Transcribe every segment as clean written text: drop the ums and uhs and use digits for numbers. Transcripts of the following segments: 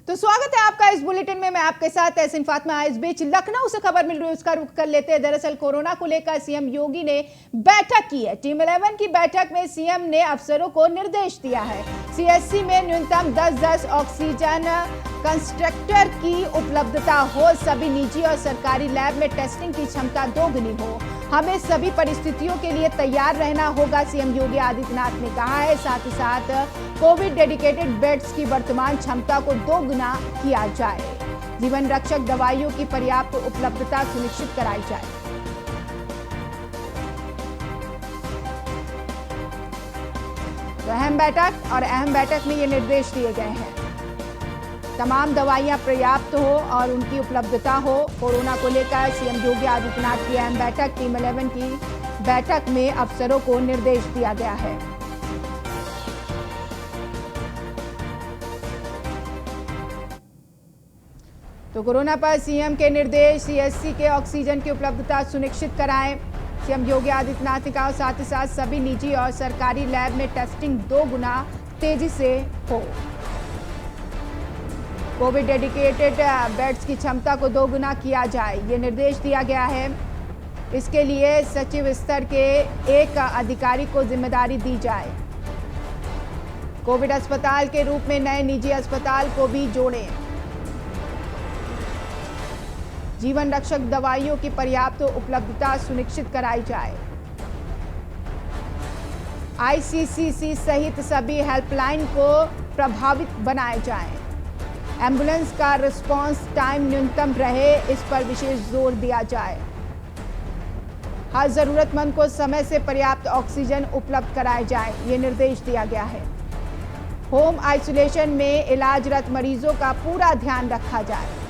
तो स्वागत है आपका इस बुलेटिन में। मैं आपके साथ एहसन फातिमा। इस बीच लखनऊ से खबर मिल रही है, उसका रुख कर लेते हैं। दरअसल कोरोना को लेकर सीएम योगी ने बैठक की है। टीम 11 की बैठक में सीएम ने अफसरों को निर्देश दिया है। सीएचसी में न्यूनतम 10-10 ऑक्सीजन कंस्ट्रक्टर की उपलब्धता हो, सभी निजी और सरकारी लैब में टेस्टिंग की क्षमता दोगुनी हो। हमें सभी परिस्थितियों के लिए तैयार रहना होगा, सीएम योगी आदित्यनाथ ने कहा है। साथ ही साथ कोविड डेडिकेटेड बेड्स की वर्तमान क्षमता को दोगुना किया जाए। जीवन रक्षक दवाइयों की पर्याप्त उपलब्धता सुनिश्चित कराई जाए। तो अहम बैठक में ये निर्देश दिए गए हैं। तमाम दवाइयां पर्याप्त हो और उनकी उपलब्धता हो। कोरोना को लेकर सीएम योगी आदित्यनाथ की अहम बैठक, टीम 11 की बैठक में अफसरों को निर्देश दिया गया है। तो कोरोना पर सीएम के निर्देश, सीएचसी के ऑक्सीजन की उपलब्धता सुनिश्चित कराएं। सीएम योगी आदित्यनाथ ने कहा, साथ ही साथ सभी निजी और सरकारी लैब में टेस्टिंग 2 गुना तेजी से हो। कोविड डेडिकेटेड बेड्स की क्षमता को 2 गुना किया जाए, ये निर्देश दिया गया है। इसके लिए सचिव स्तर के एक अधिकारी को जिम्मेदारी दी जाए। कोविड अस्पताल के रूप में नए निजी अस्पताल को भी जोड़ें। जीवन रक्षक दवाइयों की पर्याप्त उपलब्धता सुनिश्चित कराई जाए। आईसीसीसी सहित सभी हेल्पलाइन को प्रभावित बनाए जाएं। एम्बुलेंस का रिस्पांस टाइम न्यूनतम रहे, इस पर विशेष जोर दिया जाए। हर जरूरतमंद को समय से पर्याप्त ऑक्सीजन उपलब्ध कराए जाए, ये निर्देश दिया गया है। होम आइसोलेशन में इलाजरत मरीजों का पूरा ध्यान रखा जाए।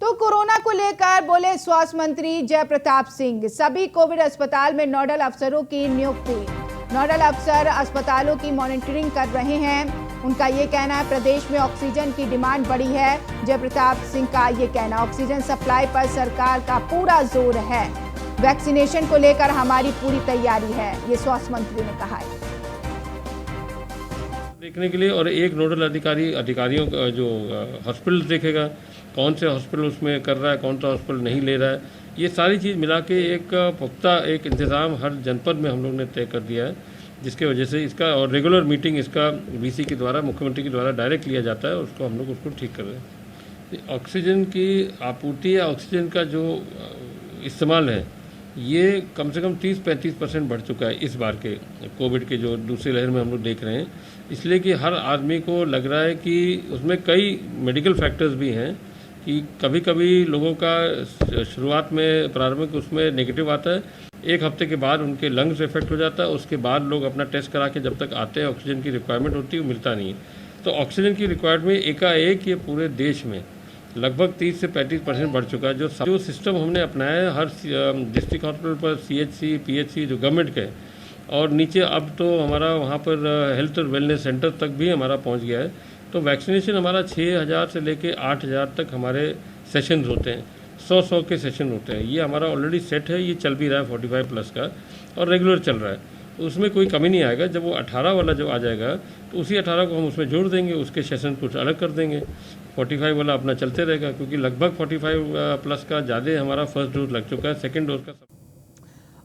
तो कोरोना को लेकर बोले स्वास्थ्य मंत्री जय प्रताप सिंह, सभी कोविड अस्पताल में नोडल अफसरों की नियुक्ति। नोडल अफसर अस्पतालों की मॉनिटरिंग कर रहे हैं। उनका ये कहना है, प्रदेश में ऑक्सीजन की डिमांड बढ़ी है। जय प्रताप सिंह का ये कहना, ऑक्सीजन सप्लाई पर सरकार का पूरा जोर है। वैक्सीनेशन को लेकर हमारी पूरी तैयारी है, ये स्वास्थ्य मंत्री ने कहा है। देखने के लिए और एक नोडल अधिकारियों का जो हॉस्पिटल देखेगा, कौन से हॉस्पिटल उसमें कर रहा है, कौन सा हॉस्पिटल नहीं ले रहा है, ये सारी चीज़ मिला के एक पुख्ता एक इंतज़ाम हर जनपद में हम लोग ने तय कर दिया है, जिसके वजह से इसका और रेगुलर मीटिंग इसका वीसी के द्वारा, मुख्यमंत्री के द्वारा डायरेक्ट लिया जाता है। उसको हम लोग उसको ठीक कर रहे हैं। ऑक्सीजन की आपूर्ति या ऑक्सीजन का जो इस्तेमाल है, ये कम से कम 30-35% बढ़ चुका है इस बार के कोविड के जो दूसरी लहर में हम लोग देख रहे हैं। इसलिए कि हर आदमी को लग रहा है कि उसमें कई मेडिकल फैक्टर्स भी हैं कि कभी कभी लोगों का शुरुआत में प्रारंभिक उसमें नेगेटिव आता है, एक हफ्ते के बाद उनके लंग्स इफेक्ट हो जाता है, उसके बाद लोग अपना टेस्ट करा के जब तक आते हैं ऑक्सीजन की रिक्वायरमेंट होती है वो मिलता नहीं है। तो ऑक्सीजन की रिक्वायरमेंट एकाएक ये पूरे देश में लगभग 30 से 35% बढ़ चुका है। जो सिस्टम हमने अपनाया है हर डिस्ट्रिक्ट हॉस्पिटल पर सीएचसी पीएचसी जो गवर्नमेंट के, और नीचे अब तो हमारा वहाँ पर हेल्थ और वेलनेस सेंटर तक भी हमारा पहुँच गया है। तो वैक्सीनेशन हमारा 6000 से लेके 8000 तक हमारे सेशंस होते हैं, 100 के सेशन होते हैं। ये हमारा ऑलरेडी सेट है, ये चल भी रहा है 45 प्लस का और रेगुलर चल रहा है। तो उसमें कोई कमी नहीं आएगा। जब वो 18 वाला जो आ जाएगा तो उसी 18 को हम उसमें जोड़ देंगे, उसके सेशन कुछ अलग कर देंगे। 45 वाला अपना चलते रहेगा, क्योंकि लगभग 45 प्लस का ज़्यादा हमारा फर्स्ट डोज लग चुका है, सेकेंड डोज का।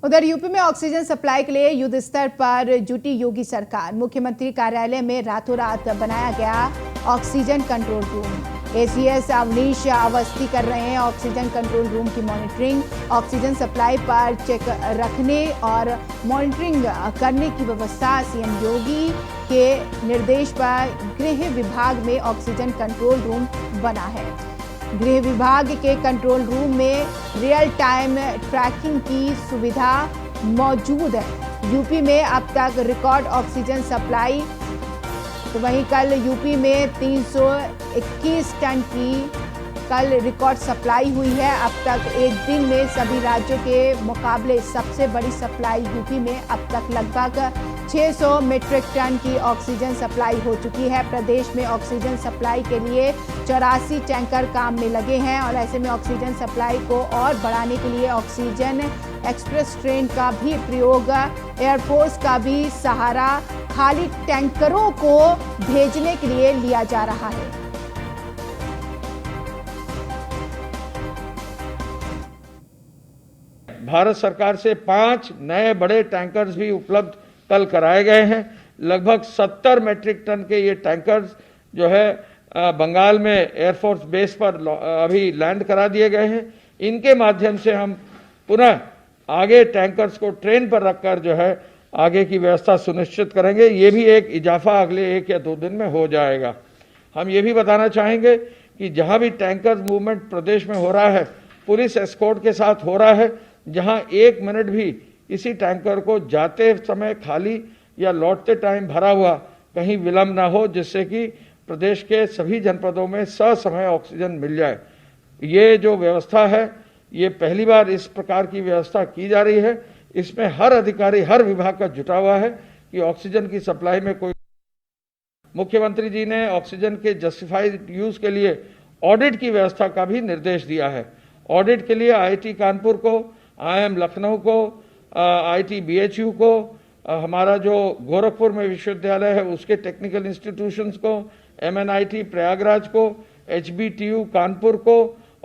उधर यूपी में ऑक्सीजन सप्लाई के लिए युद्ध स्तर पर जुटी योगी सरकार। मुख्यमंत्री कार्यालय में रातों रात बनाया गया oxygen control room. ACS Avnish Awasthi कर रहे हैं ऑक्सीजन कंट्रोल रूम की मॉनिटरिंग। ऑक्सीजन सप्लाई पर चेक रखने और मॉनिटरिंग करने की व्यवस्था सीएम योगी के निर्देश पर गृह विभाग में ऑक्सीजन कंट्रोल रूम बना है। गृह विभाग के कंट्रोल रूम में रियल टाइम ट्रैकिंग की सुविधा मौजूद है। यूपी में अब तक रिकॉर्ड ऑक्सीजन सप्लाई, तो वहीं कल यूपी में 321 टन की कल रिकॉर्ड सप्लाई हुई है। अब तक एक दिन में सभी राज्यों के मुकाबले सबसे बड़ी सप्लाई यूपी में अब तक लगभग 600 मीट्रिक टन की ऑक्सीजन सप्लाई हो चुकी है। प्रदेश में ऑक्सीजन सप्लाई के लिए 84 टैंकर काम में लगे हैं और ऐसे में ऑक्सीजन सप्लाई को और बढ़ाने के लिए ऑक्सीजन एक्सप्रेस ट्रेन का भी प्रयोग, एयरफोर्स का भी सहारा खाली टैंकरों को भेजने के लिए लिया जा रहा है। भारत सरकार से 5 नए बड़े टैंकर्स भी उपलब्ध कल कराए गए हैं। लगभग 70 मीट्रिक टन के ये टैंकर्स जो है बंगाल में एयरफोर्स बेस पर अभी लैंड करा दिए गए हैं। इनके माध्यम से हम पुनः आगे टैंकर्स को ट्रेन पर रखकर जो है आगे की व्यवस्था सुनिश्चित करेंगे। ये भी एक इजाफा अगले 1 या 2 दिन में हो जाएगा। हम ये भी बताना चाहेंगे कि जहां भी टैंकर मूवमेंट प्रदेश में हो रहा है, पुलिस एस्कॉर्ट के साथ हो रहा है। जहां 1 मिनट भी किसी टैंकर को जाते समय खाली या लौटते टाइम भरा हुआ कहीं विलंब ना हो, जिससे कि प्रदेश के सभी जनपदों में ससमय ऑक्सीजन मिल जाए। ये जो व्यवस्था है, ये पहली बार इस प्रकार की व्यवस्था की जा रही है। इसमें हर अधिकारी, हर विभाग का जुटा हुआ है कि ऑक्सीजन की सप्लाई में कोई। मुख्यमंत्री जी ने ऑक्सीजन के जस्टिफाइड यूज के लिए ऑडिट की व्यवस्था का भी निर्देश दिया है। ऑडिट के लिए IIT कानपुर को, IIM लखनऊ को, IIT BHU को, हमारा जो गोरखपुर में विश्वविद्यालय है उसके टेक्निकल इंस्टीट्यूशंस को, MNIT प्रयागराज को, HBTU कानपुर को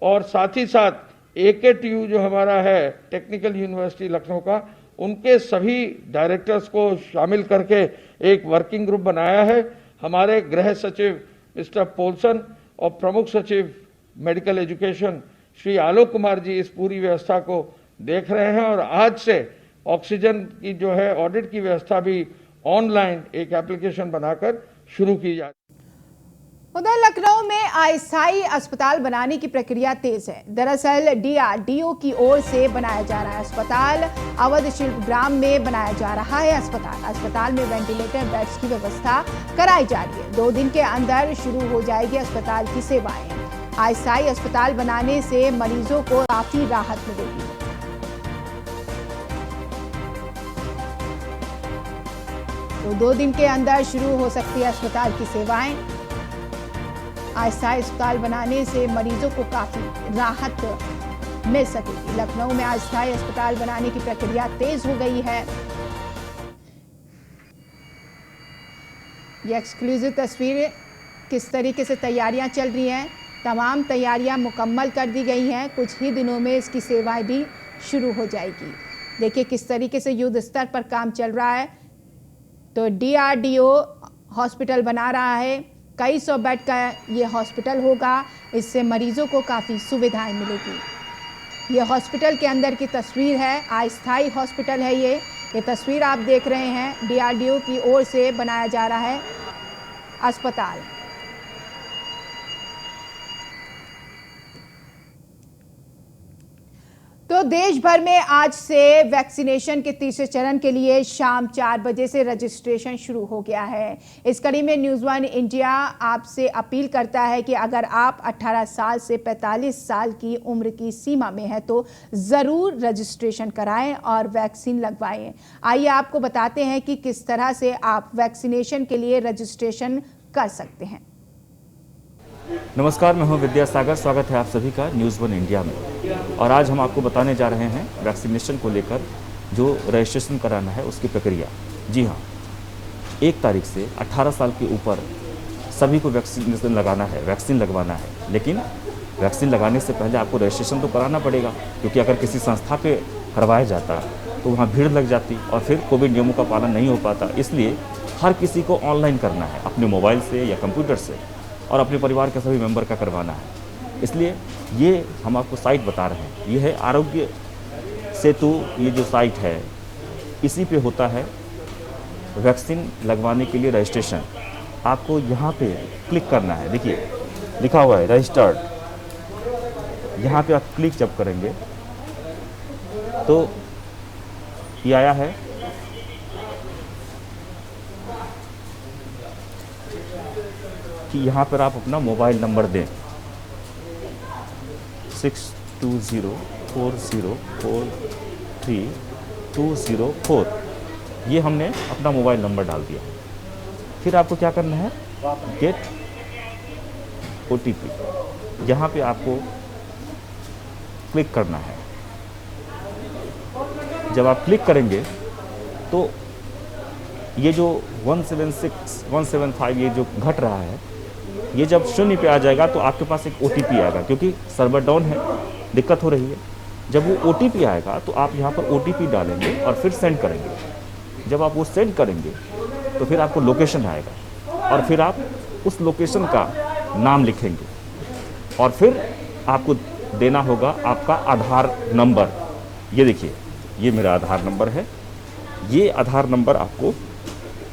और साथ ही साथ AKTU जो हमारा है टेक्निकल यूनिवर्सिटी लखनऊ का, उनके सभी डायरेक्टर्स को शामिल करके एक वर्किंग ग्रुप बनाया है। हमारे गृह सचिव मिस्टर पोलसन और प्रमुख सचिव मेडिकल एजुकेशन श्री आलोक कुमार जी इस पूरी व्यवस्था को देख रहे हैं और आज से ऑक्सीजन की जो है ऑडिट की व्यवस्था भी ऑनलाइन एक एप्लीकेशन बनाकर शुरू की जाए। उधर लखनऊ में अस्थायी अस्पताल बनाने की प्रक्रिया तेज है। दरअसल DRDO की ओर से बनाया जा रहा है अस्पताल अवध शिल्पग्राम में बनाया जा रहा है। अस्पताल में वेंटिलेटर बेड्स की व्यवस्था कराई जा रही है। 2 दिन के अंदर शुरू हो जाएगी अस्पताल की सेवाएं। अस्थायी अस्पताल बनाने से मरीजों को काफी राहत मिलेगी। तो 2 दिन के अंदर शुरू हो सकती है अस्पताल की सेवाएं। अस्थायी अस्पताल बनाने से मरीजों को काफी राहत मिल सकेगी। लखनऊ में अस्थायी अस्पताल बनाने की प्रक्रिया तेज हो गई है। ये एक्सक्लूसिव तस्वीरें किस तरीके से तैयारियां चल रही हैं। तमाम तैयारियां मुकम्मल कर दी गई हैं। कुछ ही दिनों में इसकी सेवाएं भी शुरू हो जाएगी। देखिए किस तरीके से युद्ध स्तर पर काम चल रहा है। तो DRDO हॉस्पिटल बना रहा है। कई 100 बेड का ये हॉस्पिटल होगा। इससे मरीजों को काफ़ी सुविधाएं मिलेगी। ये हॉस्पिटल के अंदर की तस्वीर है। अस्थायी हॉस्पिटल है ये तस्वीर आप देख रहे हैं। DRDO की ओर से बनाया जा रहा है अस्पताल। तो देश भर में आज से वैक्सीनेशन के तीसरे चरण के लिए शाम 4 बजे से रजिस्ट्रेशन शुरू हो गया है। इस कड़ी में न्यूज़1 इंडिया आपसे अपील करता है कि अगर आप 18 साल से 45 साल की उम्र की सीमा में है तो ज़रूर रजिस्ट्रेशन कराएं और वैक्सीन लगवाएं। आइए आपको बताते हैं कि किस तरह से आप वैक्सीनेशन के लिए रजिस्ट्रेशन कर सकते हैं। नमस्कार, मैं हूं विद्यासागर। स्वागत है आप सभी का न्यूज़1 इंडिया में। और आज हम आपको बताने जा रहे हैं वैक्सीनेशन को लेकर जो रजिस्ट्रेशन कराना है उसकी प्रक्रिया। जी हाँ, 1 तारीख से 18 साल के ऊपर सभी को वैक्सीनेशन लगाना है, वैक्सीन लगवाना है। लेकिन वैक्सीन लगाने से पहले आपको रजिस्ट्रेशन तो कराना पड़ेगा, क्योंकि अगर किसी संस्था पे करवाया जाता तो वहाँ भीड़ लग जाती और फिर कोविड नियमों का पालन नहीं हो पाता। इसलिए हर किसी को ऑनलाइन करना है, अपने मोबाइल से या कंप्यूटर से, और अपने परिवार के सभी मेंबर का करवाना है। इसलिए ये हम आपको साइट बता रहे हैं। ये है आरोग्य सेतु, ये जो साइट है इसी पे होता है वैक्सीन लगवाने के लिए रजिस्ट्रेशन। आपको यहाँ पे क्लिक करना है। देखिए लिखा हुआ है रजिस्टर्ड। यहाँ पे आप क्लिक जब करेंगे तो ये आया है कि यहाँ पर आप अपना मोबाइल नंबर दें। 6204043204 ये हमने अपना मोबाइल नंबर डाल दिया। फिर आपको क्या करना है, गेट OTP, यहाँ पे आपको क्लिक करना है। जब आप क्लिक करेंगे तो ये जो 176 175 ये जो घट रहा है, ये जब 0 पे आ जाएगा तो आपके पास एक OTP आएगा, क्योंकि सर्वर डाउन है, दिक्कत हो रही है। जब वो OTP आएगा तो आप यहाँ पर OTP डालेंगे और फिर सेंड करेंगे। जब आप वो सेंड करेंगे तो फिर आपको लोकेशन आएगा और फिर आप उस लोकेशन का नाम लिखेंगे और फिर आपको देना होगा आपका आधार नंबर। ये देखिए, ये मेरा आधार नंबर है, ये आधार नंबर आपको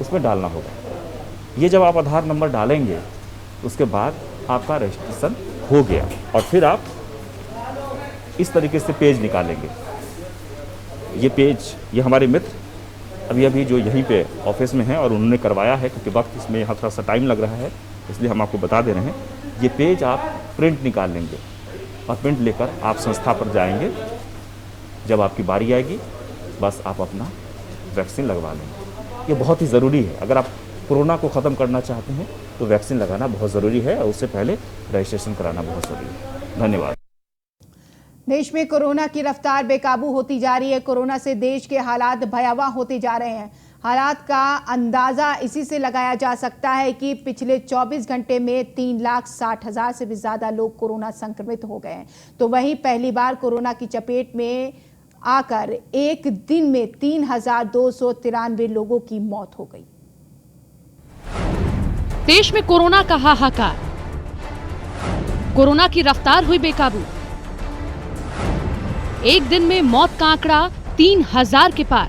उसमें डालना होगा। ये जब आप आधार नंबर डालेंगे उसके बाद आपका रजिस्ट्रेशन हो गया और फिर आप इस तरीके से पेज निकालेंगे। ये पेज, ये हमारे मित्र अभी जो यहीं पे ऑफिस में हैं और उन्होंने करवाया है, क्योंकि वक्त इसमें यहाँ थोड़ा सा टाइम लग रहा है, इसलिए हम आपको बता दे रहे हैं। ये पेज आप प्रिंट निकाल लेंगे और प्रिंट लेकर आप संस्था पर जाएंगे। जब आपकी बारी आएगी बस आप अपना वैक्सीन लगवा लेंगे। ये बहुत ही ज़रूरी है। अगर आप कोरोना को ख़त्म करना चाहते हैं तो वैक्सीन लगाना बहुत ज़रूरी है और उससे पहले रजिस्ट्रेशन कराना बहुत ज़रूरी है। धन्यवाद। देश में कोरोना की रफ्तार बेकाबू होती जा रही है। कोरोना से देश के हालात भयावह होते जा रहे हैं। हालात का अंदाजा इसी से लगाया जा सकता है कि पिछले 24 घंटे में 3,60,000 से भी ज्यादा लोग कोरोना संक्रमित हो गए हैं। तो वहीं पहली बार कोरोना की चपेट में आकर एक दिन में 3,293 लोगों की मौत हो गई। देश में कोरोना का हाहाकार, कोरोना की रफ्तार हुई बेकाबू। एक दिन में मौत का आंकड़ा 3,000 के पार।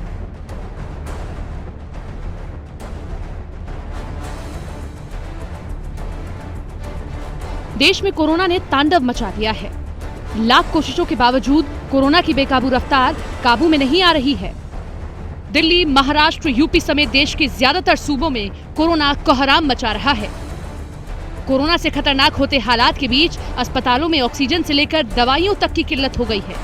देश में कोरोना ने तांडव मचा दिया है। लाख कोशिशों के बावजूद कोरोना की बेकाबू रफ्तार काबू में नहीं आ रही है। दिल्ली, महाराष्ट्र, यूपी समेत देश के ज्यादातर सूबों में कोरोना कोहराम मचा रहा है। कोरोना से खतरनाक होते हालात के बीच अस्पतालों में ऑक्सीजन से लेकर दवाइयों तक की किल्लत हो गई है।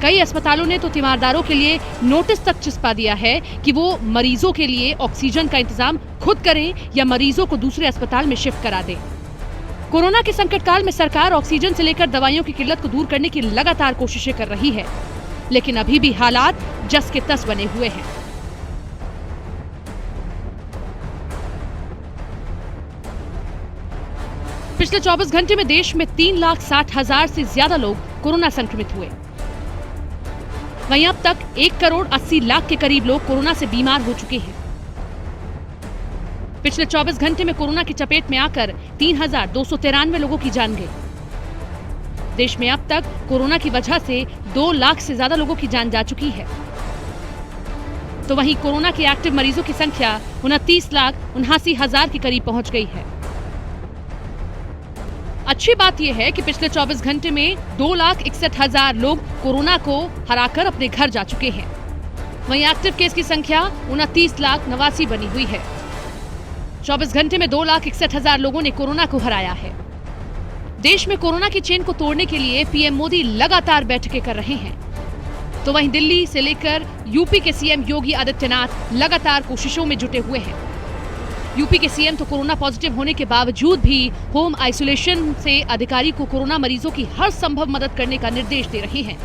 कई अस्पतालों ने तो तीमारदारों के लिए नोटिस तक चिपका दिया है कि वो मरीजों के लिए ऑक्सीजन का इंतजाम खुद करें या मरीजों को दूसरे अस्पताल में शिफ्ट करा दें। कोरोना के संकट काल में सरकार ऑक्सीजन से लेकर दवाइयों की किल्लत को दूर करने की लगातार कोशिशें कर रही है, लेकिन अभी भी हालात जस के तस बने हुए हैं। पिछले 24 घंटे में देश में 3,60,000 से ज्यादा लोग कोरोना संक्रमित हुए। वहीं अब तक 1,80,00,000 के करीब लोग कोरोना से बीमार हो चुके हैं। पिछले 24 घंटे में कोरोना की चपेट में आकर 3,293 लोगों की जान गई। देश में अब तक कोरोना की वजह से 2 लाख से ज्यादा लोगों की जान जा चुकी है। तो वहीं कोरोना के एक्टिव मरीजों की संख्या 29,79,000 के करीब पहुंच गई है। अच्छी बात यह है कि पिछले 24 घंटे में 2,61,000 लोग कोरोना को हराकर अपने घर जा चुके हैं। वहीं एक्टिव केस की संख्या 29,89,000 बनी हुई है। 24 घंटे में 2,61,000 लोगों ने कोरोना को हराया है। देश में कोरोना की चेन को तोड़ने के लिए पीएम मोदी लगातार बैठकें कर रहे हैं। तो वहीं दिल्ली से लेकर यूपी के सीएम योगी आदित्यनाथ लगातार कोशिशों में जुटे हुए हैं। यूपी के सीएम तो कोरोना पॉजिटिव होने के बावजूद भी होम आइसोलेशन से अधिकारी को कोरोना मरीजों की हर संभव मदद करने का निर्देश दे रहे हैं,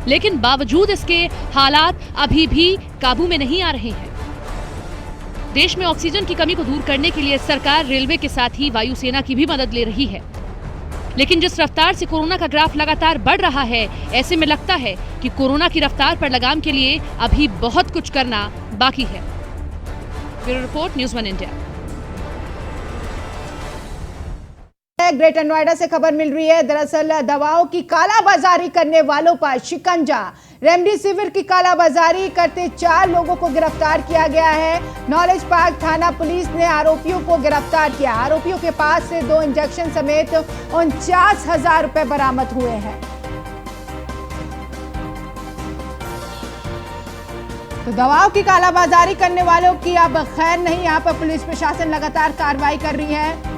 लेकिन बावजूद इसके हालात अभी भी काबू में नहीं आ रहे हैं। देश में ऑक्सीजन की कमी को दूर करने के लिए सरकार रेलवे के साथ ही वायुसेना की भी मदद ले रही है, लेकिन जिस रफ्तार से कोरोना का ग्राफ लगातार बढ़ रहा है, ऐसे में लगता है कि कोरोना की रफ्तार पर लगाम के लिए अभी बहुत कुछ करना बाकी है। Bureau report, news 1 India. Greater Noida से खबर मिल रही है। दरअसल दवाओं की कालाबाजारी करने वालों पर शिकंजा। रेमडेसिविर की कालाबाजारी करते 4 लोगों को गिरफ्तार किया गया है। नॉलेज पार्क थाना पुलिस ने आरोपियों को गिरफ्तार किया। आरोपियों के पास से 2 इंजेक्शन समेत 49,000 रुपए बरामद हुए हैं। तो दवाओं की कालाबाजारी करने वालों की अब खैर नहीं। यहां पर पुलिस प्रशासन लगातार कार्रवाई कर रही है।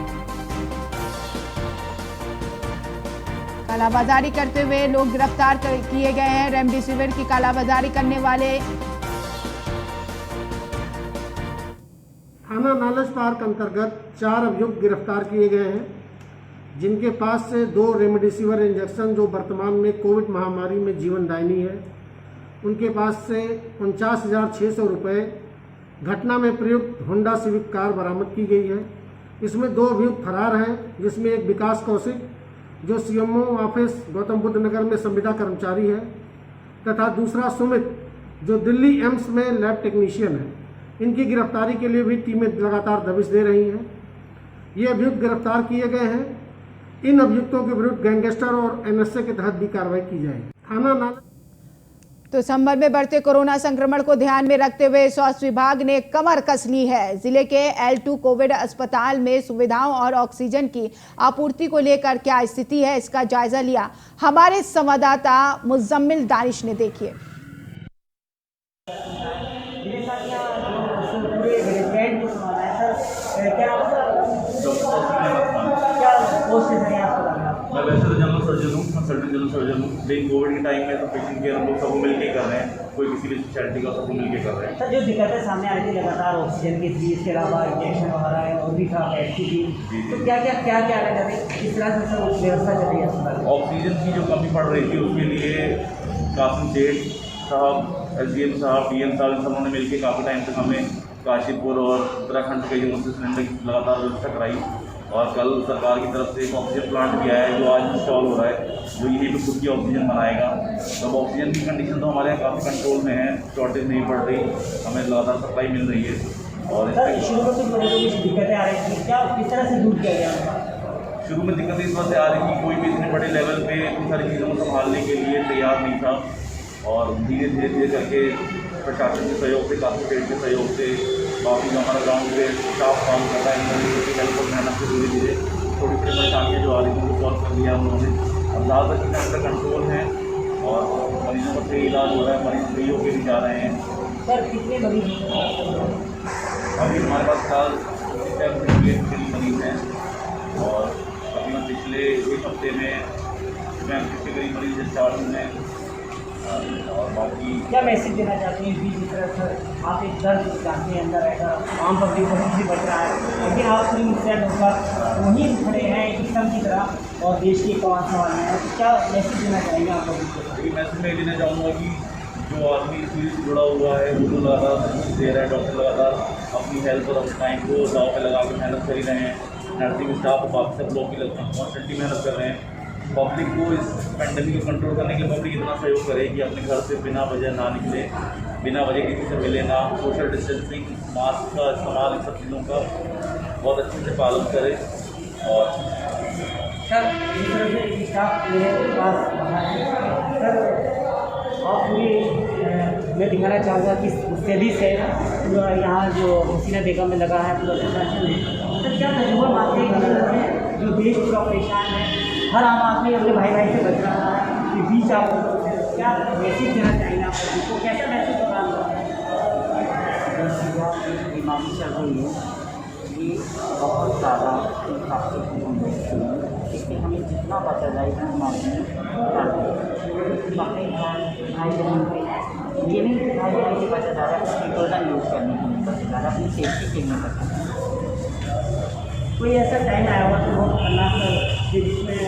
कालाबाजारी करते हुए लोग गिरफ्तार किए गए हैं। रेमडेसिविर की कालाबाजारी करने वाले थाना नालच पार्क अंतर्गत 4 अभियुक्त गिरफ्तार किए गए हैं, जिनके पास से 2 रेमडेसिविर इंजेक्शन जो वर्तमान में कोविड महामारी में जीवनदायिनी है, उनके पास से 49,600 रुपये, घटना में प्रयुक्त होंडा सिविक कार बरामद की गई है। इसमें 2 अभियुक्त फरार हैं, जिसमें एक विकास कौशिक जो सीएमओ ऑफिस गौतम बुद्ध नगर में संविदा कर्मचारी है, तथा दूसरा सुमित जो दिल्ली एम्स में लैब टेक्नीशियन है। इनकी गिरफ्तारी के लिए भी टीमें लगातार दबिश दे रही हैं। ये अभियुक्त गिरफ्तार किए गए हैं। इन अभियुक्तों के विरुद्ध गैंगस्टर और एनएसए के तहत भी कार्रवाई की जाएगी। थाना नाला तो संभल में बढ़ते कोरोना संक्रमण को ध्यान में रखते हुए स्वास्थ्य विभाग ने कमर कस ली है। जिले के L2 कोविड अस्पताल में सुविधाओं और ऑक्सीजन की आपूर्ति को लेकर क्या स्थिति है, इसका जायजा लिया हमारे संवाददाता मुजम्मिल दानिश ने। देखिए। मैं वैसे तो जनरल सर्जन हूँ, कंसल्टेंट जनरल सर्जन हूँ, लेकिन कोविड के टाइम में तो पेशेंट केयर हम लोग सबको मिलकर कर रहे हैं, कोई किसी भी स्पेशलिटी का सबको मिलकर कर रहे हैं। सर, जो दिक्कतें सामने आ रही थी लगातार ऑक्सीजन की थी, इसके अलावा इंजेक्शन वगैरह है और भी था बेड की थी, तो क्या लग रहा है किस तरह से सर व्यवस्था चल रही है अस्पताल? ऑक्सीजन की जो कमी पड़ रही थी उसके लिए कासिम सेठ साहब, SDM साहब, DM साहब, इन सबों ने मिलकर काफ़ी टाइम तक हमें काशीपुर और उत्तराखंड के यूनिवर्सिटी सिलेंडर की लगातार व्यवस्था कराई। और कल सरकार की तरफ से एक ऑक्सीजन प्लांट भी आया है जो आज इंस्टॉल हो रहा है, जो यहीं पे खुद की ऑक्सीजन बनाएगा। तब ऑक्सीजन की कंडीशन तो हमारे यहाँ काफ़ी कंट्रोल में है, शॉर्टेज नहीं पड़ रही, हमें लगातार सप्लाई मिल रही है। और सर, शुरू में तो कुछ दिक्कतें आ रही थी, क्या किस तरह से दूर किया गया? शुरू में दिक्कतें इस वजह से आ रही थी, कोई भी इतने बड़े लेवल पे इतनी सारी चीज़ों को संभालने के लिए तैयार नहीं था। और धीरे धीरे करके प्रशासन के सहयोग से, काफ़ी पेड़ के सहयोग से, बाकी जो हमारा ग्राउंड पे स्टाफ काम कर रहा है, इन हेल्प और मेहनत से धीरे धीरे छोटी छोटी परेशानियाँ जो आ रही थी उनको सॉल्व कर लिया हम लोगों ने। अब ज़्यादातर चीज़ें अंडर कंट्रोल हैं और मरीजों का सही इलाज हो रहा है, मरीज फ्री होकर भी जा रहे हैं। सर, कितने मरीज अभी हमारे पास साल मरीज हैं और तकरीबन पिछले एक हफ्ते में 35 के करीब मरीज स्टार्ट हुए हैं। और बाकी क्या मैसेज देना चाहते हैं? जिस तरह से आप एक दर्द जानते हैं अंदर रहकर आम पब्लिक को भी बच रहा है, लेकिन आप पूरी इंसान होकर वहीं खड़े हैं एक सिस्टम की तरह और देश की कमान संभालना है, तो क्या मैसेज देना चाहेंगे आप पब्लिक को? ये मैसेज मैं देना चाहूँगा कि जो आदमी इस फील्ड से जुड़ा हुआ है वो तो लगातार सर्विस दे रहा है, डॉक्टर लगातार अपनी हेल्थ और अपने टाइम को दाव पे लगा के मेहनत कर ही रहे हैं, नर्सिंग स्टाफ और बाकी सब लोग भी कॉन्स्टेंटली मेहनत कर रहे हैं। पब्लिक को इस पैंडेमिक को कंट्रोल करने के लिए पब्लिक इतना सहयोग करे कि अपने घर से बिना वजह ना निकले, बिना वजह किसी से मिले ना, सोशल डिस्टेंसिंग, मास्क का इस्तेमाल, इन सब चीज़ों का बहुत अच्छे से पालन करे। और सर, इस तरह से स्टाफ मेरे पास है सर, और पूरी मैं दिखाना चाहूँगा कि स्टडीज है यहाँ जो हसीना बेगम में लगा है पूरा सर, क्या तजुर्बा मानते हैं जो देश पूरा परेशान है, हर आम आदमी अपने भाई से बच रहा है, कि बीच आप क्या मैसेज देना चाहेंगे आप को? कैसा मैसेज होगा? बीमारी चल रही है, ये बहुत ज़्यादा इसलिए हमें जितना बचा जाएगा बीमारी अपने भाई बहन को ये नहीं भाई बहन से बचा जा रहा है, डिटर्जेंट यूज़ करने के लिए बचा जा रहा है, अपनी सेफ्टी के लिए बचा जा रहा है। कोई ऐसा टाइम आया हुआ तो बहुत खतरनाक जिसमें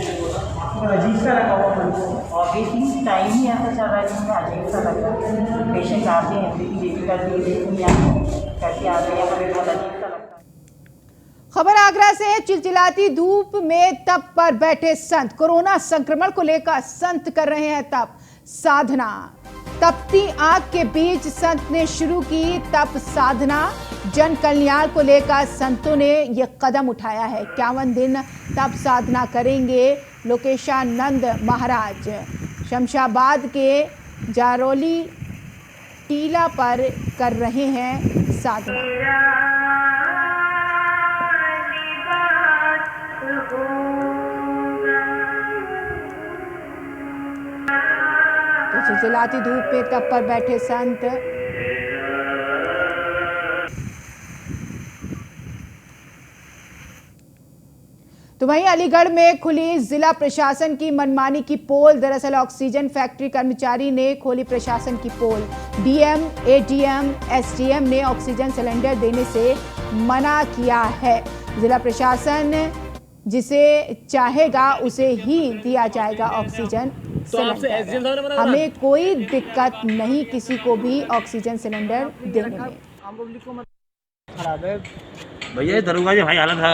अजीब सा लगा हुआ मन को, और बेसिकली टाइम ही ऐसा चल रहा है जिसमें अजीब सा लग रहा है। पेशेंट आते हैं लेकिन देवी करती है, देखनी आते कैसे आते हैं, हमें बहुत अजीब सा लगता है। खबर आगरा से। चिलचिलाती धूप में तप पर बैठे संत, कोरोना संक्रमण को लेकर संत कर रहे हैं तप साधना। तपती आग के बीच संत ने शुरू की तप साधना। जन कल्याण को लेकर संतों ने यह कदम उठाया है। 51 दिन तप साधना करेंगे लोकेशानंद महाराज। शमशाबाद के जारोली टीला पर कर रहे हैं साधना। तो चिलचिलाती धूप में तप पर बैठे संत तो वहीं अलीगढ़ में खुली जिला प्रशासन की मनमानी की पोल। दरअसल ऑक्सीजन फैक्ट्री कर्मचारी ने खोली प्रशासन की पोल। डीएम, एडीएम, एसडीएम ने ऑक्सीजन सिलेंडर देने से मना किया है। जिला प्रशासन जिसे चाहेगा उसे ही दिया जाएगा ऑक्सीजन सिलेंडर। हमें कोई दिक्कत नहीं किसी को भी ऑक्सीजन सिलेंडर देने में। खराब है भैया, दरोगा जी भाई हालत है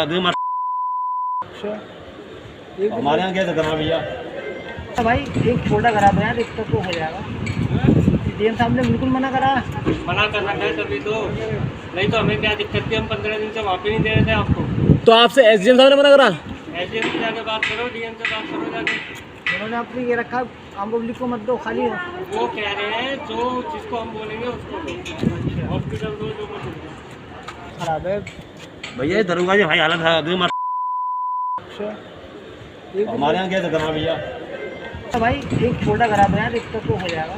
हमारे यहाँ कैसे करना भैया? भाई एक फोल्डर करा दो यार, दिक्कत तो हो जाएगा। डीएम साहब ने बिल्कुल मना करा। मना कर रखा है तभी तो, नहीं तो हमें क्या दिक्कत थी? हम 15 दिन से वापस नहीं दे रहे थे आपको। तो आपसे एसडीएम साहब ने मना करा? एसडीएम से जाके बात करो, डीएम से बात करो जाके। उन्होंने आपने ये रखा आम पब्लिक को मत दो, खाली हो। वो कह रहे हैं जो जिसको हम बोलेंगे उसको दो, हॉस्पिटल दो जो मत। खराब है भैया, दरोगा जी भाई हालत है हमारे यहाँ कैसे करना भैया? भाई एक फोल्डर करा दो यार, दिक्कत तो हो जाएगा।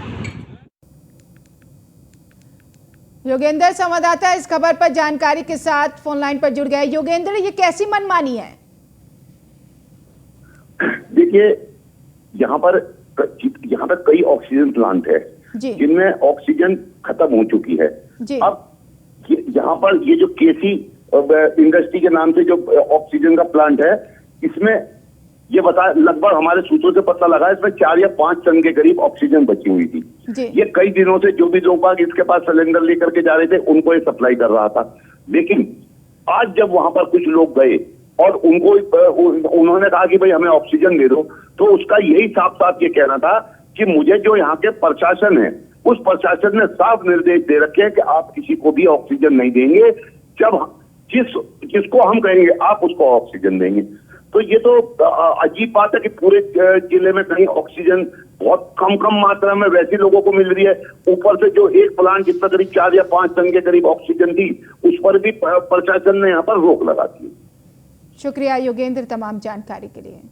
योगेंद्र संवाददाता इस खबर पर जानकारी के साथ फोन लाइन पर जुड़ गए। योगेंद्र, ये कैसी मनमानी है? देखिए, यहाँ पर कई ऑक्सीजन प्लांट है जिनमें ऑक्सीजन खत्म हो चुकी है। अब यहाँ पर ये जो केसी इंडस्ट्री के नाम से जो ऑक्सीजन का प्लांट है, इसमें ये लगभग हमारे सूत्रों से पता लगा इसमें 4 या 5 टन के करीब ऑक्सीजन बची हुई थी। ये कई दिनों से जो भी लोग इसके पास सिलेंडर लेकर के जा रहे थे उनको ये सप्लाई कर रहा था। लेकिन आज जब वहां पर कुछ लोग गए और उन्होंने कहा कि भाई हमें ऑक्सीजन दे दो, तो उसका यही साफ साफ ये कहना था कि मुझे जो यहाँ के प्रशासन है उस प्रशासन ने साफ निर्देश दे रखे हैं कि आप किसी को भी ऑक्सीजन नहीं देंगे, जब जिसको हम कहेंगे आप उसको ऑक्सीजन देंगे। तो ये तो अजीब बात है कि पूरे जिले में कहीं ऑक्सीजन बहुत कम मात्रा में वैसे लोगों को मिल रही है, ऊपर से जो एक प्लांट जितना करीब 4 या 5 टन के करीब ऑक्सीजन थी उस पर भी प्रशासन ने यहाँ पर रोक लगा दी। शुक्रिया योगेंद्र तमाम जानकारी के लिए।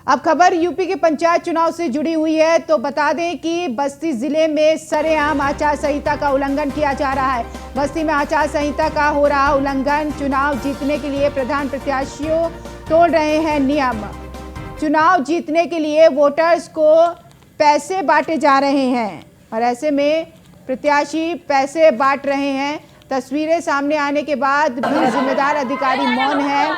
अब खबर यूपी के पंचायत चुनाव से जुड़ी हुई है। तो बता दें कि बस्ती जिले में सरेआम आचार संहिता का उल्लंघन किया जा रहा है। बस्ती में आचार संहिता का हो रहा उल्लंघन। चुनाव जीतने के लिए प्रधान प्रत्याशियों तोड़ रहे हैं नियम। चुनाव जीतने के लिए वोटर्स को पैसे बांटे जा रहे हैं और ऐसे में प्रत्याशी पैसे बांट रहे हैं। तस्वीरें सामने आने के बाद भी जिम्मेदार अधिकारी मौन है।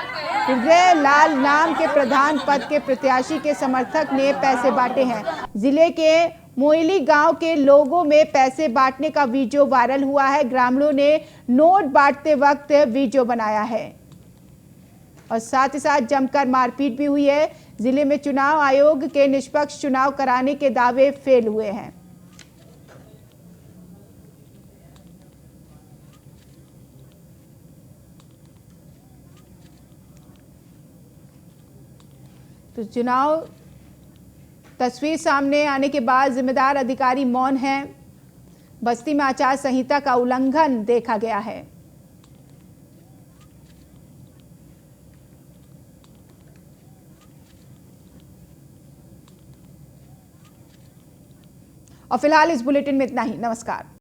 हृदय लाल नाम के प्रधान पद के प्रत्याशी के समर्थक ने पैसे बांटे हैं। जिले के मोइली गांव के लोगों में पैसे बांटने का वीडियो वायरल हुआ है। ग्रामीणों ने नोट बांटते वक्त वीडियो बनाया है और साथ ही साथ जमकर मारपीट भी हुई है। जिले में चुनाव आयोग के निष्पक्ष चुनाव कराने के दावे फेल हुए हैं। तो चुनाव तस्वीर सामने आने के बाद जिम्मेदार अधिकारी मौन हैं। बस्ती में आचार संहिता का उल्लंघन देखा गया है। और फिलहाल इस बुलेटिन में इतना ही। नमस्कार।